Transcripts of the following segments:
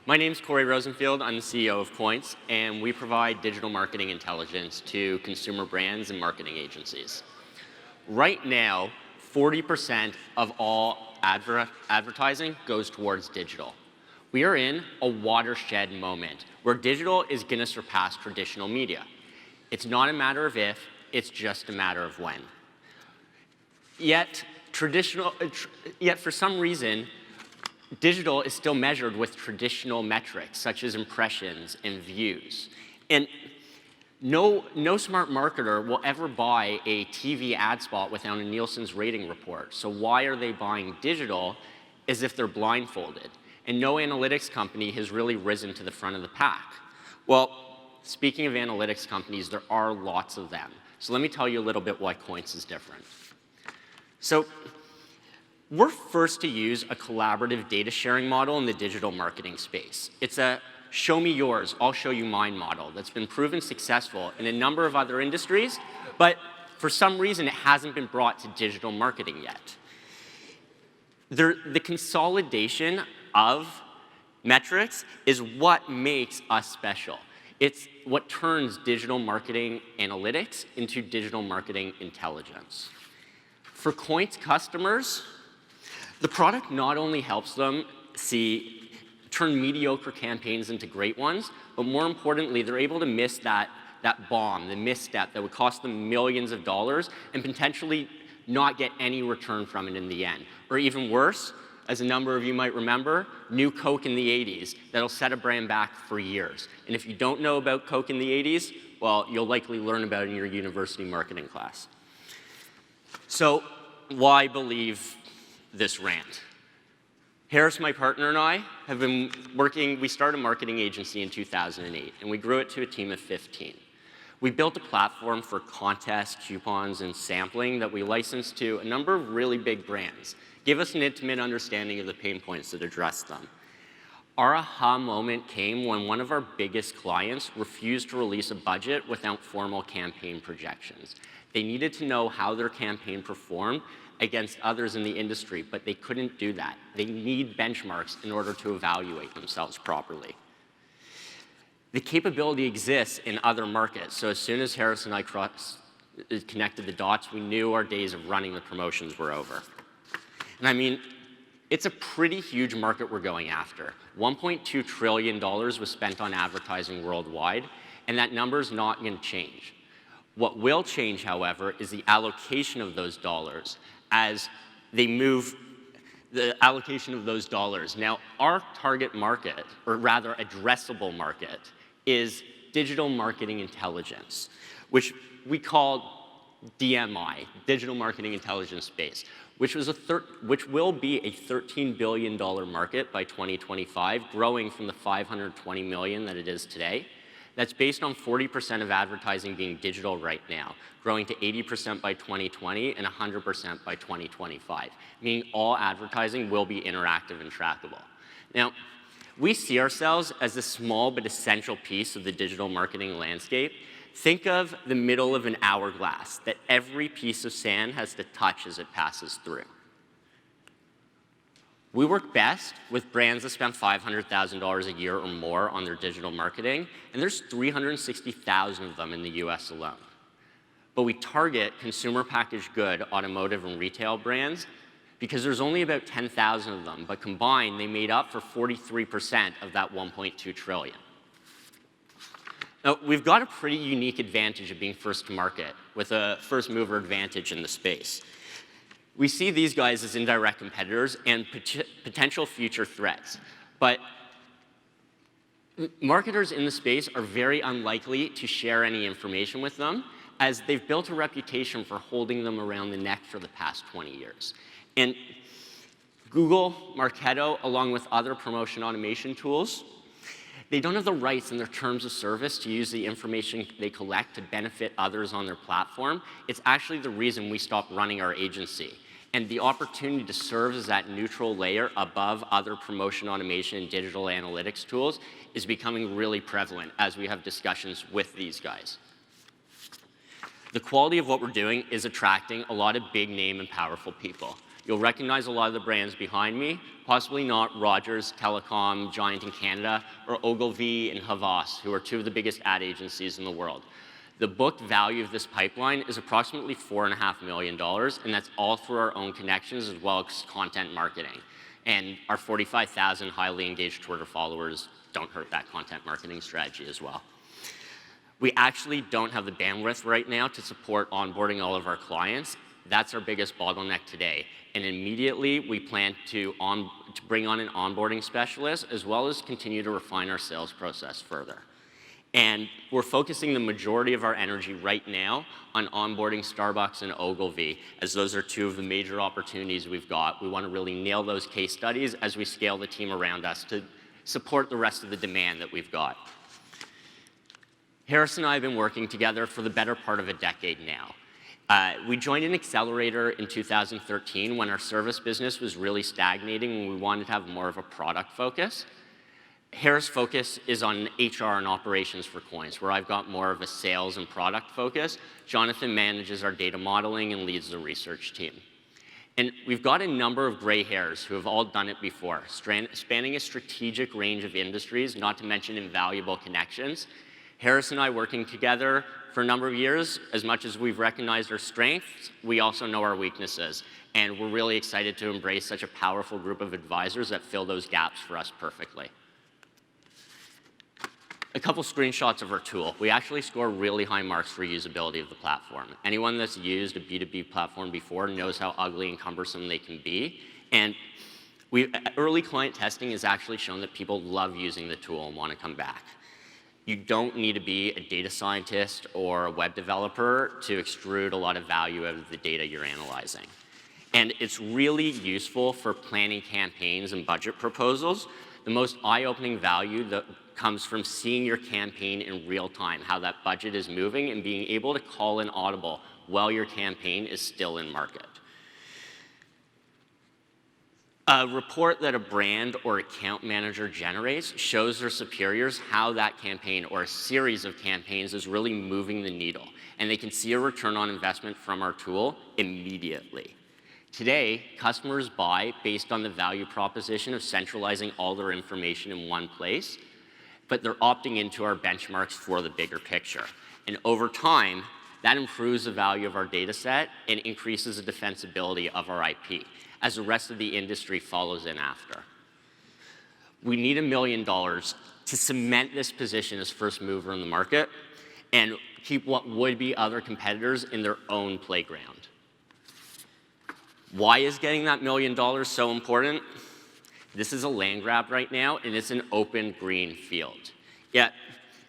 My name's Corey Rosenfield. I'm the CEO of Qoints, and we provide digital marketing intelligence to consumer brands and marketing agencies. Right now, 40% of all advertising goes towards digital. We are in a watershed moment where digital is going to surpass traditional media. It's not a matter of if, it's just a matter of when. Yet for some reason, digital is still measured with traditional metrics, such as impressions and views. And no smart marketer will ever buy a TV ad spot without a Nielsen's rating report. So why are they buying digital as if they're blindfolded? And no analytics company has really risen to the front of the pack. Well, speaking of analytics companies, there are lots of them. So let me tell you a little bit why Qoints is different. So we're first to use a collaborative data sharing model in the digital marketing space. It's a show me yours, I'll show you mine model that's been proven successful in a number of other industries, but for some reason it hasn't been brought to digital marketing yet. The consolidation of metrics is what makes us special. It's what turns digital marketing analytics into digital marketing intelligence. For Qoints customers, the product not only helps them turn mediocre campaigns into great ones, but more importantly, they're able to miss that bomb, the misstep that would cost them millions of dollars and potentially not get any return from it in the end. Or even worse, as a number of you might remember, new Coke in the 80s that'll set a brand back for years. And if you don't know about Coke in the 80s, well, you'll likely learn about it in your university marketing class. So why believe this rant? Harris, my partner, and I have been working. We started a marketing agency in 2008, and we grew it to a team of 15. We built a platform for contests, coupons, and sampling that we licensed to a number of really big brands. Give us an intimate understanding of the pain points that address them. Our aha moment came when one of our biggest clients refused to release a budget without formal campaign projections. They needed to know how their campaign performed against others in the industry, but they couldn't do that. They need benchmarks in order to evaluate themselves properly. The capability exists in other markets, so as soon as Harris and I connected the dots, we knew our days of running the promotions were over. And I mean, it's a pretty huge market we're going after. $1.2 trillion was spent on advertising worldwide, and that number's not going to change. What will change, however, is the allocation of those dollars as they move the allocation of those dollars. Now, our target market, or rather addressable market, is digital marketing intelligence, which we call DMI, digital marketing intelligence space, which will be a $13 billion market by 2025, growing from the $520 million that it is today. That's based on 40% of advertising being digital right now, growing to 80% by 2020 and 100% by 2025, meaning all advertising will be interactive and trackable. Now, we see ourselves as a small but essential piece of the digital marketing landscape. Think of the middle of an hourglass that every piece of sand has to touch as it passes through. We work best with brands that spend $500,000 a year or more on their digital marketing, and there's 360,000 of them in the US alone. But we target consumer packaged good, automotive, and retail brands because there's only about 10,000 of them, but combined, they made up for 43% of that $1.2 trillion. Now, we've got a pretty unique advantage of being first to market with a first mover advantage in the space. We see these guys as indirect competitors and potential future threats. But marketers in the space are very unlikely to share any information with them, as they've built a reputation for holding them around the neck for the past 20 years. And Google, Marketo, along with other promotion automation tools, they don't have the rights in their terms of service to use the information they collect to benefit others on their platform. It's actually the reason we stopped running our agency. And the opportunity to serve as that neutral layer above other promotion automation and digital analytics tools is becoming really prevalent as we have discussions with these guys. The quality of what we're doing is attracting a lot of big name and powerful people. You'll recognize a lot of the brands behind me, possibly not Rogers Telecom, giant in Canada, or Ogilvy and Havas, who are two of the biggest ad agencies in the world. The booked value of this pipeline is approximately $4.5 million, and that's all through our own connections as well as content marketing. And our 45,000 highly engaged Twitter followers don't hurt that content marketing strategy as well. We actually don't have the bandwidth right now to support onboarding all of our clients. That's our biggest bottleneck today. And immediately, we plan to bring on an onboarding specialist, as well as continue to refine our sales process further. And we're focusing the majority of our energy right now on onboarding Starbucks and Ogilvy, as those are two of the major opportunities we've got. We want to really nail those case studies as we scale the team around us to support the rest of the demand that we've got. Harris and I have been working together for the better part of a decade now. We joined an accelerator in 2013 when our service business was really stagnating and we wanted to have more of a product focus. Harris' focus is on HR and operations for Qoints, where I've got more of a sales and product focus. Jonathan manages our data modeling and leads the research team. And we've got a number of gray hairs who have all done it before, spanning a strategic range of industries, not to mention invaluable connections. Harris and I working together for a number of years, as much as we've recognized our strengths, we also know our weaknesses. And we're really excited to embrace such a powerful group of advisors that fill those gaps for us perfectly. A couple screenshots of our tool. We actually score really high marks for usability of the platform. Anyone that's used a B2B platform before knows how ugly and cumbersome they can be. And early client testing has actually shown that people love using the tool and want to come back. You don't need to be a data scientist or a web developer to extrude a lot of value out of the data you're analyzing. And it's really useful for planning campaigns and budget proposals. The most eye-opening value that comes from seeing your campaign in real time, how that budget is moving, and being able to call an audible while your campaign is still in market. A report that a brand or account manager generates shows their superiors how that campaign or a series of campaigns is really moving the needle, and they can see a return on investment from our tool immediately. Today, customers buy based on the value proposition of centralizing all their information in one place, but they're opting into our benchmarks for the bigger picture. And over time, that improves the value of our data set and increases the defensibility of our IP, as the rest of the industry follows in after. We need $1 million to cement this position as first mover in the market and keep what would be other competitors in their own playground. Why is getting that $1 million so important? This is a land grab right now, and it's an open green field. Yet,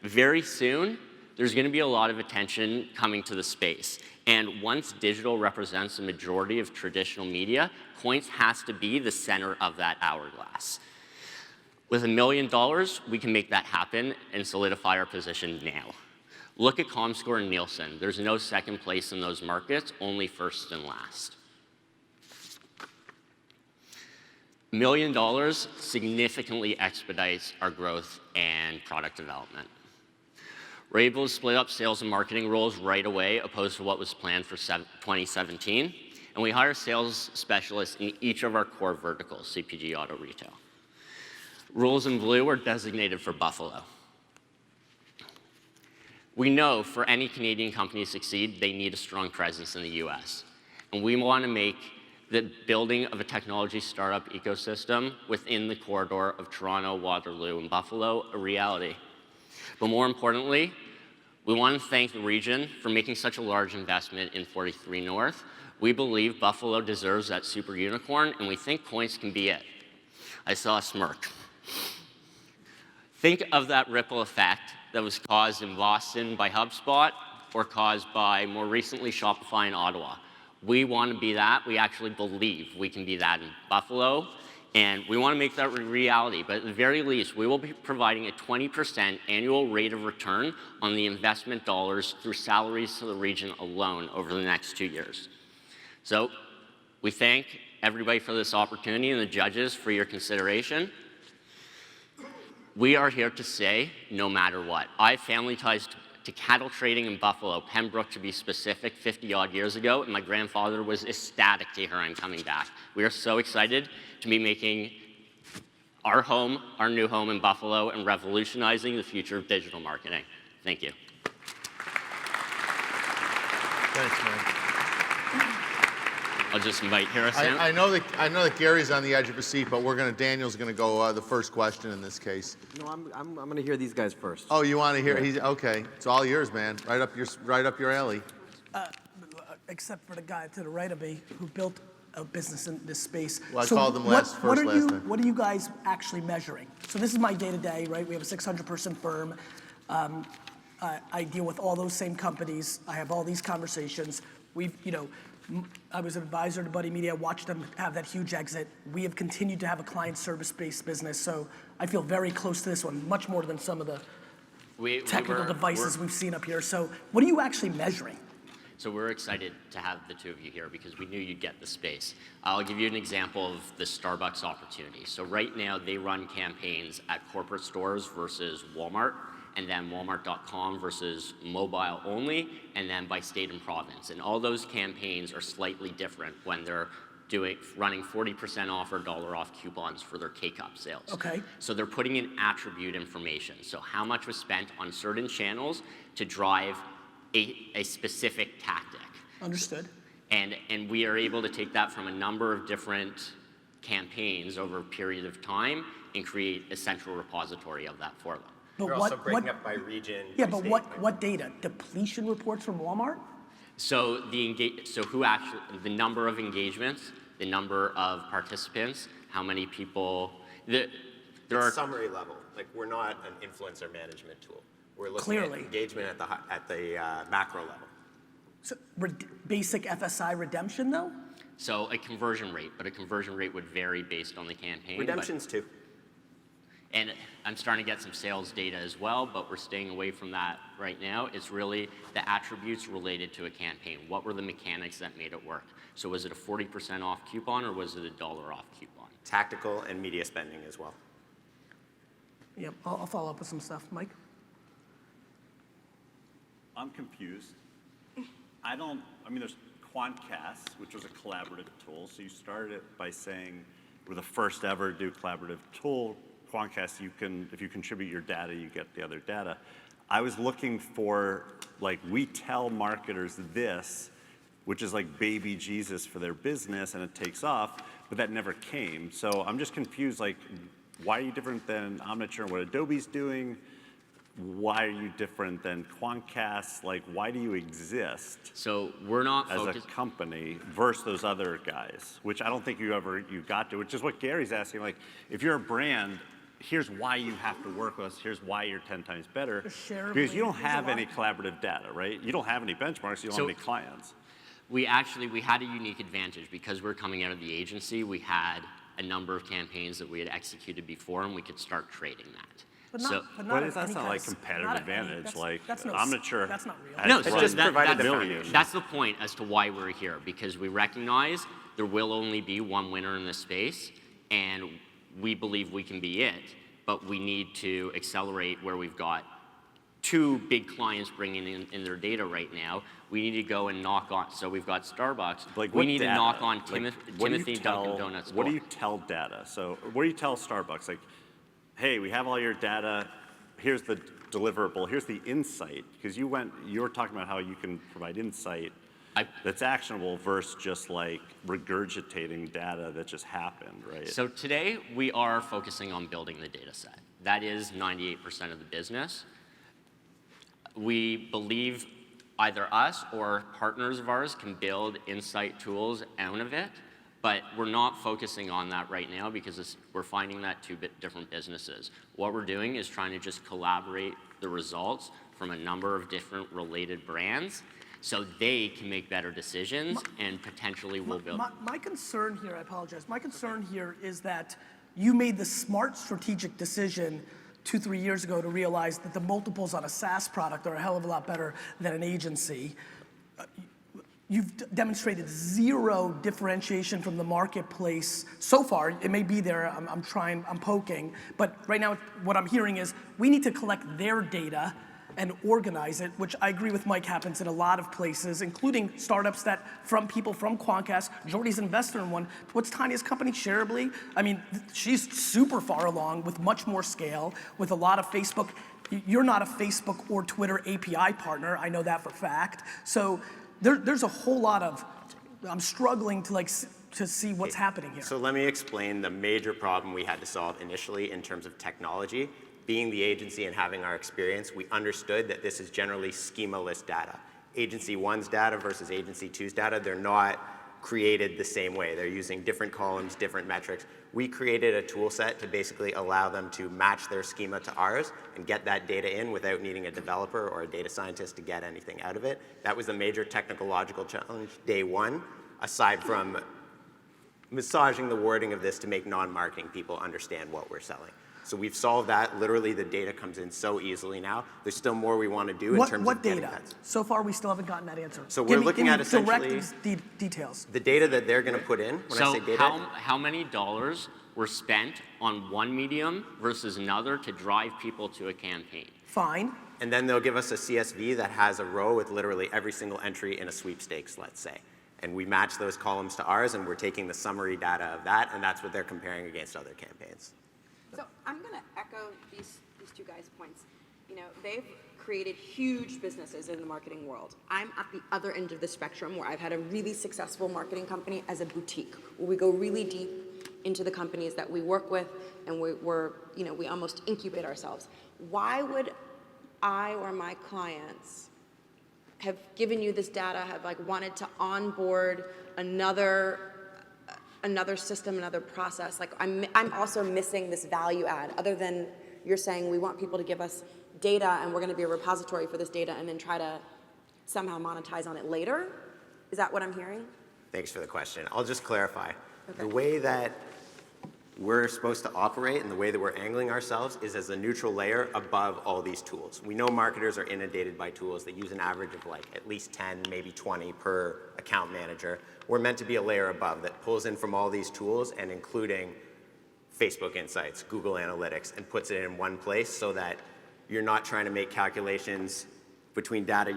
very soon, there's going to be a lot of attention coming to the space. And once digital represents the majority of traditional media, Qoints has to be the center of that hourglass. With $1 million, we can make that happen and solidify our position now. Look at Comscore and Nielsen. There's no second place in those markets, only first and last. $1 million significantly expedites our growth and product development. We're able to split up sales and marketing roles right away, opposed to what was planned for 2017. And we hire sales specialists in each of our core verticals, CPG, auto, retail. Rules in blue are designated for Buffalo. We know for any Canadian company to succeed, they need a strong presence in the US. And we want to make the building of a technology startup ecosystem within the corridor of Toronto, Waterloo, and Buffalo a reality. But more importantly, we want to thank the region for making such a large investment in 43North. We believe Buffalo deserves that super unicorn, and we think Qoints can be it. I saw a smirk. Think of that ripple effect that was caused in Boston by HubSpot or caused by, more recently, Shopify in Ottawa. We want to be that. We actually believe we can be that in Buffalo, and we want to make that a reality. But at the very least, we will be providing a 20% annual rate of return on the investment dollars through salaries to the region alone over the next 2 years. So we thank everybody for this opportunity and the judges for your consideration. We are here to say, no matter what. I have family ties to cattle trading in Buffalo, Pembroke to be specific, 50-odd years ago, and my grandfather was ecstatic to hear I'm coming back. We are so excited to be making our home, our new home in Buffalo, and revolutionizing the future of digital marketing. Thank you. Thanks, man. I'll just invite Harrison. I know that Gary's on the edge of a seat, but Daniel's going to go the first question in this case. No, I'm going to hear these guys first. Oh, you want to hear? Yeah. Okay. It's all yours, man. Right up your alley. Except for the guy to the right of me who built a business in this space. Well, I called him last time. What are you guys actually measuring? So this is my day-to-day, right? We have a 600-person firm. I deal with all those same companies. I have all these conversations. I was an advisor to Buddy Media, watched them have that huge exit. We have continued to have a client service-based business, so I feel very close to this one, much more than some of the technical devices we've seen up here. So what are you actually measuring? So we're excited to have the two of you here because we knew you'd get the space. I'll give you an example of the Starbucks opportunity. So right now they run campaigns at corporate stores versus Walmart, and then Walmart.com versus mobile only, and then by state and province. And all those campaigns are slightly different when they're running 40% off or $1 off coupons for their K-Cup sales. Okay. So they're putting in attribute information. So how much was spent on certain channels to drive a specific tactic. Understood. And we are able to take that from a number of different campaigns over a period of time and create a central repository of that for them. But You're also breaking up by region. Yeah, but what data? Depletion reports from Walmart? So the number of engagements, the number of participants, how many people. It's summary level. Like we're not an influencer management tool. We're looking at engagement at the macro level. So basic FSI redemption though? So a conversion rate, but a conversion rate would vary based on the campaign. Redemptions too. And I'm starting to get some sales data as well, but we're staying away from that right now. It's really the attributes related to a campaign. What were the mechanics that made it work? So was it a 40% off coupon or was it a $1 off coupon? Tactical and media spending as well. Yep, I'll follow up with some stuff. Mike? I'm confused. There's Qoints, which was a collaborative tool. So you started it by saying we're the first ever to do collaborative tool. Qoints, if you contribute your data, you get the other data. I was looking for, we tell marketers this, which is like baby Jesus for their business, and it takes off, but that never came. So I'm just confused, why are you different than Omniture and what Adobe's doing? Why are you different than Qoints? Why do you exist? So we're not as a company versus those other guys, which I don't think you got to, which is what Gary's asking. If you're a brand, here's why you have to work with us. Here's why you're 10 times better. Because you don't have any collaborative data, right? You don't have any benchmarks. You don't have any clients. We had a unique advantage because we're coming out of the agency. We had a number of campaigns that we had executed before, and we could start trading that. That's not like competitive advantage. I'm not sure. That's not real. No, it's just provided the foundation. That's the point as to why we're here, because we recognize there will only be one winner in this space, and we believe we can be it, but we need to accelerate where we've got two big clients bringing in their data right now. We need to go and knock on, so we've got Starbucks. We need to knock on Timothy Dunkin' Donuts. What do you tell data? So what do you tell Starbucks? Hey, we have all your data. Here's the deliverable. Here's the insight. Because you were talking about how you can provide insight that's actionable versus just regurgitating data that just happened, right? So today we are focusing on building the data set. That is 98% of the business. We believe either us or partners of ours can build insight tools out of it. But we're not focusing on that right now because we're finding that two different businesses. What we're doing is trying to just collaborate the results from a number of different related brands so they can make better decisions and potentially will build. My concern here, I apologize, my concern here is that you made the smart strategic decision 2-3 years ago to realize that the multiples on a SaaS product are a hell of a lot better than an agency. You've demonstrated zero differentiation from the marketplace so far. It may be there, I'm poking, but right now what I'm hearing is we need to collect their data and organize it, which I agree with Mike happens in a lot of places, including startups that from people from Quantcast. Jordy's an investor in one. What's Tanya's company, Shareably? I mean, she's super far along with much more scale, with a lot of Facebook. You're not a Facebook or Twitter API partner. I know that for a fact. So there's a whole lot of, I'm struggling to see what's happening here. So let me explain the major problem we had to solve initially in terms of technology. Being the agency and having our experience, we understood that this is generally schema-less data. Agency 1's data versus Agency 2's data, they're not created the same way. They're using different columns, different metrics. We created a tool set to basically allow them to match their schema to ours and get that data in without needing a developer or a data scientist to get anything out of it. That was the major technological challenge day one, aside from massaging the wording of this to make non-marketing people understand what we're selling. So we've solved that. Literally, the data comes in so easily now. There's still more we want to do in terms what of getting data? that. So far, we still haven't gotten that answer. So we're looking at essentially direct details. the data that they're going to put in. When I say data, how many dollars were spent on one medium versus another to drive people to a campaign? Fine. and then they'll give us a CSV that has a row with literally every single entry in a sweepstakes, let's say. And we match those columns to ours, and we're taking the summary data of that, and that's what they're comparing against other campaigns. So I'm going to echo these two guys' points. You know, they've created huge businesses in the marketing world. I'm at the other end of the spectrum where I've had a really successful marketing company as a boutique, where we go really deep into the companies that we work with, and we almost incubate ourselves. Why would I or my clients have given you this data, have wanted to onboard another system, another process? I'm also missing this value add, other than you're saying we want people to give us data and we're going to be a repository for this data and then try to somehow monetize on it later? Is that what I'm hearing? Thanks for the question. I'll just clarify. Okay. The way that we're supposed to operate and the way that we're angling ourselves is as a neutral layer above all these tools. We know marketers are inundated by tools that use an average of at least 10, maybe 20 per account manager. We're meant to be a layer above that pulls in from all these tools and including Facebook Insights, Google Analytics, and puts it in one place so that you're not trying to make calculations between data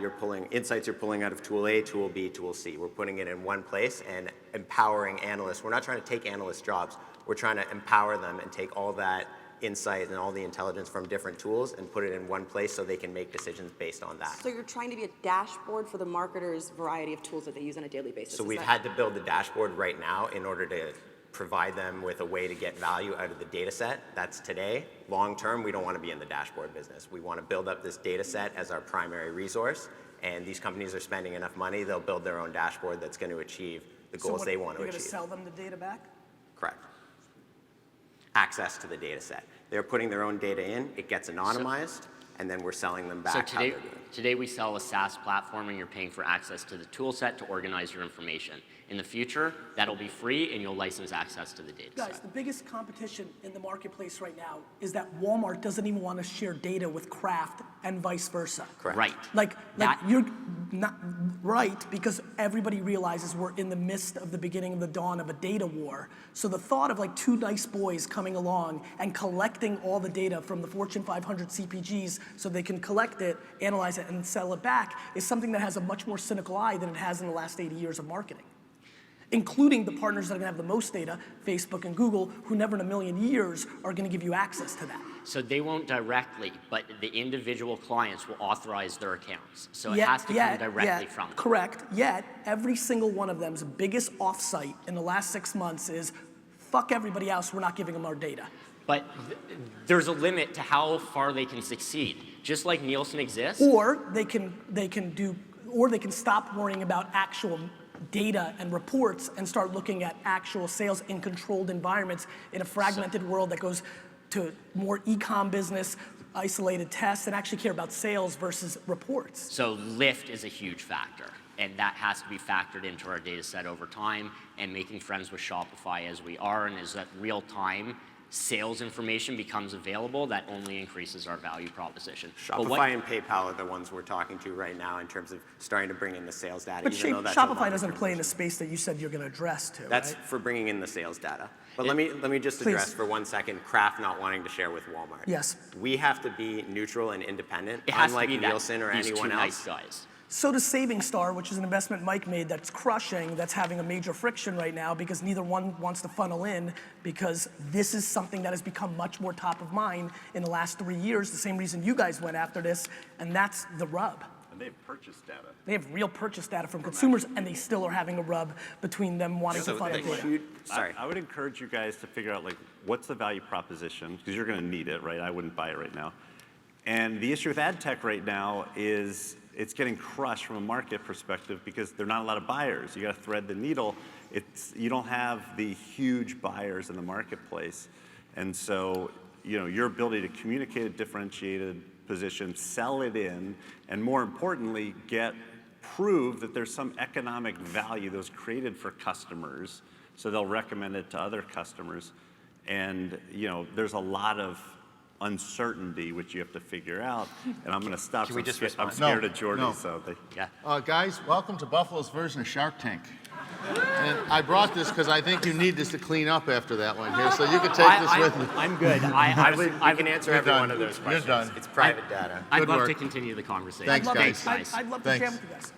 insights you're pulling out of tool A, tool B, tool C. We're putting it in one place and empowering analysts. We're not trying to take analyst jobs. We're trying to empower them and take all that insight and all the intelligence from different tools and put it in one place so they can make decisions based on that. So you're trying to be a dashboard for the marketers' variety of tools that they use on a daily basis. So we've had to build the dashboard right now in order to provide them with a way to get value out of the data set. That's today. Long term, we don't want to be in the dashboard business. We want to build up this data set as our primary resource, and these companies are spending enough money, they'll build their own dashboard that's going to achieve the goals they want to achieve. You're going to sell them the data back? Correct. Access to the data set. They're putting their own data in, it gets anonymized, and then we're selling them back how they're doing. Today we sell a SaaS platform and you're paying for access to the tool set to organize your information. In the future, that'll be free and you'll license access to the data set. Guys, the biggest competition in the marketplace right now is that Walmart doesn't even want to share data with Kraft and vice versa. Correct. Right. You're not right, because everybody realizes we're in the midst of the beginning of the dawn of a data war. So the thought of two nice boys coming along and collecting all the data from the Fortune 500 CPGs so they can collect it, analyze it, and sell it back is something that has a much more cynical eye than it has in the last 80 years of marketing. Including the partners that are going to have the most data, Facebook and Google, who never in a million years are going to give you access to that. So they won't directly, but the individual clients will authorize their accounts. So it has to come directly from them. Correct. Yet, every single one of them's biggest offsite in the last 6 months is, fuck everybody else, we're not giving them our data. But there's a limit to how far they can succeed. Just like Nielsen exists. Or they can stop worrying about actual data and reports and start looking at actual sales in controlled environments in a fragmented world that goes to more e-com business, isolated tests, and actually care about sales versus reports. So lift is a huge factor, and that has to be factored into our data set over time, and making friends with Shopify as we are, and as that real time sales information becomes available, that only increases our value proposition. But Shopify and PayPal are the ones we're talking to right now in terms of starting to bring in the sales data. But even though that's a Shopify doesn't longer-term play in the vision. space that you said you're going to address to, That's right? for bringing in the sales data. But let me just Please. address for 1 second Kraft not wanting to share with Walmart. Yes. We have to be neutral and independent, it has unlike to be that Nielsen or these anyone two else. nice guys. So does Saving Star, which is an investment Mike made that's crushing, that's having a major friction right now because neither one wants to funnel in, because this is something that has become much more top of mind in the last 3 years, the same reason you guys went after this, and that's the rub. And they have purchase data. They have real purchase data from consumers, and they still are having a rub between them wanting to So funnel the data. huge, sorry. I would encourage you guys to figure out, like, what's the value proposition, because you're going to need it, right? I wouldn't buy it right now. And the issue with ad tech right now is it's getting crushed from a market perspective because there are not a lot of buyers. You got to thread the needle. You don't have the huge buyers in the marketplace. And so, your ability to communicate a differentiated position, sell it in, and more importantly, prove that there's some economic value that was created for customers, so they'll recommend it to other customers. And there's a lot of uncertainty which you have to figure out. And I'm going to stop. Can we just respond? I'm scared No, of Jordy, no. so Yeah. Guys, welcome to Buffalo's version of Shark Tank. And I brought this because I think you need this to clean up after that one here, so you can take this with you. I'm good. I can answer You're every done. one of those You're questions. done. It's private data. I'd Good love work. to continue the conversation. Thanks, I'd love guys. to- I'd love to Thanks. jam with you guys.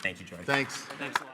Thank you, Jordy. Thanks. Thanks a lot.